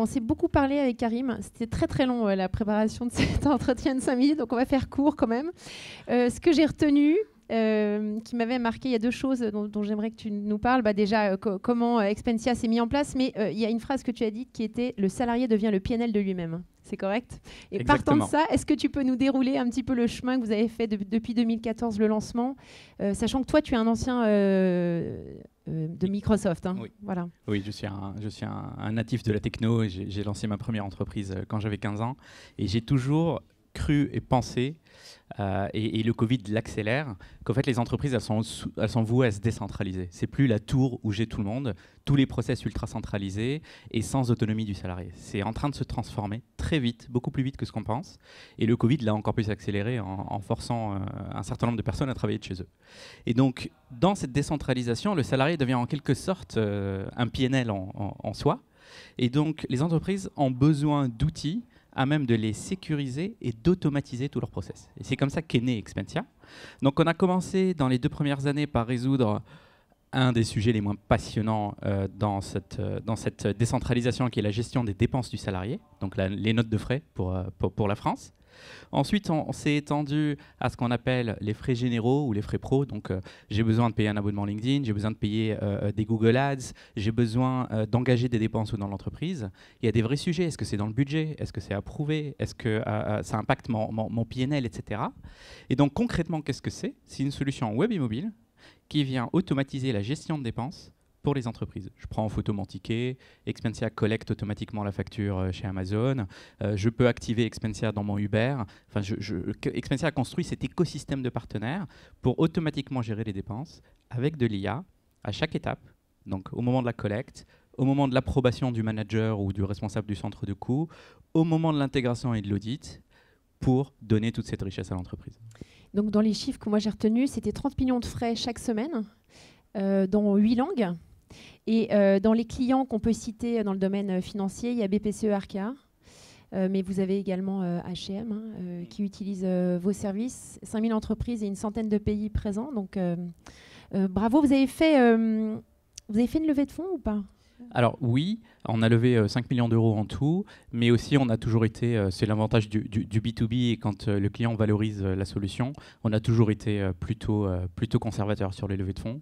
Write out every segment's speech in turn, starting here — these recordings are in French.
on s'est beaucoup parlé avec Karim. C'était très très long la préparation de cet entretien de 5 minutes, donc on va faire court quand même. Ce que j'ai retenu, qui m'avait marqué, il y a 2 choses dont j'aimerais que tu nous parles. Déjà, comment Expensia s'est mis en place, mais il y a une phrase que tu as dite qui était « le salarié devient le PNL de lui-même ». C'est correct? Et Exactement. partant de ça, est-ce que tu peux nous dérouler un petit peu le chemin que vous avez fait depuis 2014, le lancement, sachant que toi, tu es un ancien de Microsoft. Hein. Oui. Voilà. Oui, je suis un natif de la techno. J'ai lancé ma première entreprise quand j'avais 15 ans. Et j'ai toujours cru et pensé, et le Covid l'accélère, qu'en fait les entreprises elles sont vouées à se décentraliser. C'est plus la tour où j'ai tout le monde, tous les process ultra centralisés et sans autonomie du salarié. C'est en train de se transformer très vite, beaucoup plus vite que ce qu'on pense. Et le Covid l'a encore plus accéléré en forçant un certain nombre de personnes à travailler de chez eux. Et donc dans cette décentralisation, le salarié devient en quelque sorte un PNL en soi. Et donc les entreprises ont besoin d'outils à même de les sécuriser et d'automatiser tous leurs process. Et c'est comme ça qu'est né Expensia. Donc on a commencé dans les 2 premières années par résoudre un des sujets les moins passionnants dans cette décentralisation qui est la gestion des dépenses du salarié, donc les notes de frais pour la France. Ensuite, on s'est étendu à ce qu'on appelle les frais généraux ou les frais pro. Donc, j'ai besoin de payer un abonnement LinkedIn, j'ai besoin de payer des Google Ads, j'ai besoin d'engager des dépenses dans l'entreprise. Il y a des vrais sujets. Est-ce que c'est dans le budget? Est-ce que c'est approuvé? Est-ce que ça impacte mon PNL, etc. Et donc, concrètement, qu'est-ce que c'est? C'est une solution web et mobile qui vient automatiser la gestion de dépenses pour les entreprises. Je prends en photo mon ticket, Expensia collecte automatiquement la facture chez Amazon, je peux activer Expensia dans mon Uber. Enfin, Expensia a construit cet écosystème de partenaires pour automatiquement gérer les dépenses avec de l'IA à chaque étape, donc au moment de la collecte, au moment de l'approbation du manager ou du responsable du centre de coût, au moment de l'intégration et de l'audit, pour donner toute cette richesse à l'entreprise. Donc dans les chiffres que moi j'ai retenus, c'était 30 millions de frais chaque semaine, dans 8 langues. Et dans les clients qu'on peut citer dans le domaine financier, il y a BPCE, Arca, mais vous avez également H&M qui utilise vos services, 5000 entreprises et une centaine de pays présents. Donc bravo, vous avez fait une levée de fonds ou pas? Alors oui, on a levé 5 millions d'euros en tout, mais aussi on a toujours été, c'est l'avantage du B2B, et quand le client valorise la solution, on a toujours été plutôt conservateur sur les levées de fonds,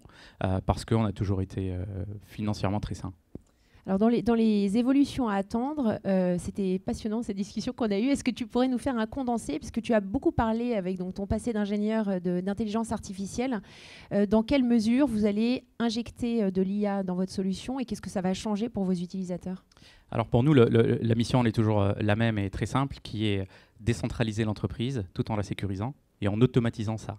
parce qu'on a toujours été financièrement très sain. Alors dans les évolutions à attendre, c'était passionnant cette discussion qu'on a eue. Est-ce que tu pourrais nous faire un condensé, puisque tu as beaucoup parlé avec ton passé d'ingénieur d'intelligence artificielle, dans quelle mesure vous allez injecter de l'IA dans votre solution et qu'est-ce que ça va changer pour vos utilisateurs? Alors pour nous, la mission elle est toujours la même et très simple, qui est décentraliser l'entreprise tout en la sécurisant et en automatisant ça.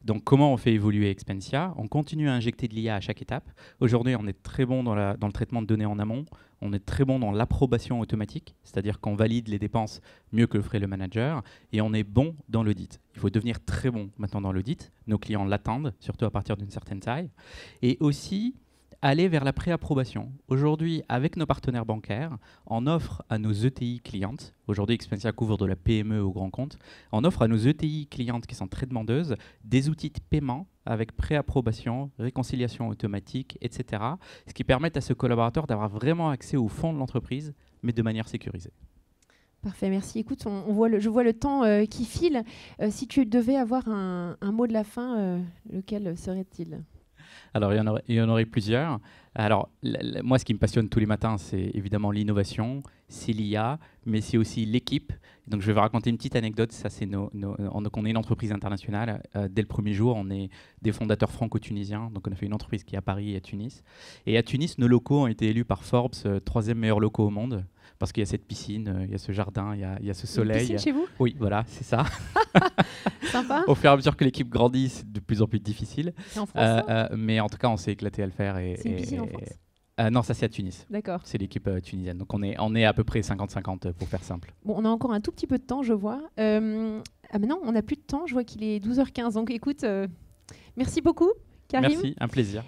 Donc comment on fait évoluer Expensia? On continue à injecter de l'IA à chaque étape. Aujourd'hui, on est très bon dans le traitement de données en amont. On est très bon dans l'approbation automatique, c'est-à-dire qu'on valide les dépenses mieux que le ferait le manager. Et on est bon dans l'audit. Il faut devenir très bon maintenant dans l'audit. Nos clients l'attendent, surtout à partir d'une certaine taille. Et aussi aller vers la préapprobation. Aujourd'hui, avec nos partenaires bancaires, on offre à nos ETI clientes, aujourd'hui Expensia couvre de la PME au grand compte, on offre à nos ETI clientes qui sont très demandeuses des outils de paiement avec préapprobation, réconciliation automatique, etc. Ce qui permet à ce collaborateur d'avoir vraiment accès au fonds de l'entreprise, mais de manière sécurisée. Parfait, merci. Écoute, je vois le temps qui file. Si tu devais avoir un mot de la fin, lequel serait-il ? Alors, il y en aurait plusieurs. Alors, moi, ce qui me passionne tous les matins, c'est évidemment l'innovation, c'est l'IA, mais c'est aussi l'équipe. Donc, je vais vous raconter une petite anecdote. Ça, c'est on est une entreprise internationale. Dès le premier jour, on est des fondateurs franco-tunisiens. Donc, on a fait une entreprise qui est à Paris et à Tunis. Et à Tunis, nos locaux ont été élus par Forbes 3e meilleur locaux au monde. Parce qu'il y a cette piscine, il y a ce jardin, il y a ce soleil. Une piscine chez vous ? Oui, voilà, c'est ça. Sympa. Au fur et à mesure que l'équipe grandit, c'est de plus en plus difficile. C'est en France, mais en tout cas, on s'est éclaté à le faire. C'est une piscine en France ? Non, ça c'est à Tunis. D'accord. C'est l'équipe tunisienne. Donc on est à peu près 50-50 pour faire simple. Bon, on a encore un tout petit peu de temps, je vois. Maintenant, on n'a plus de temps. Je vois qu'il est 12h15. Donc écoute, merci beaucoup, Karim. Merci, un plaisir.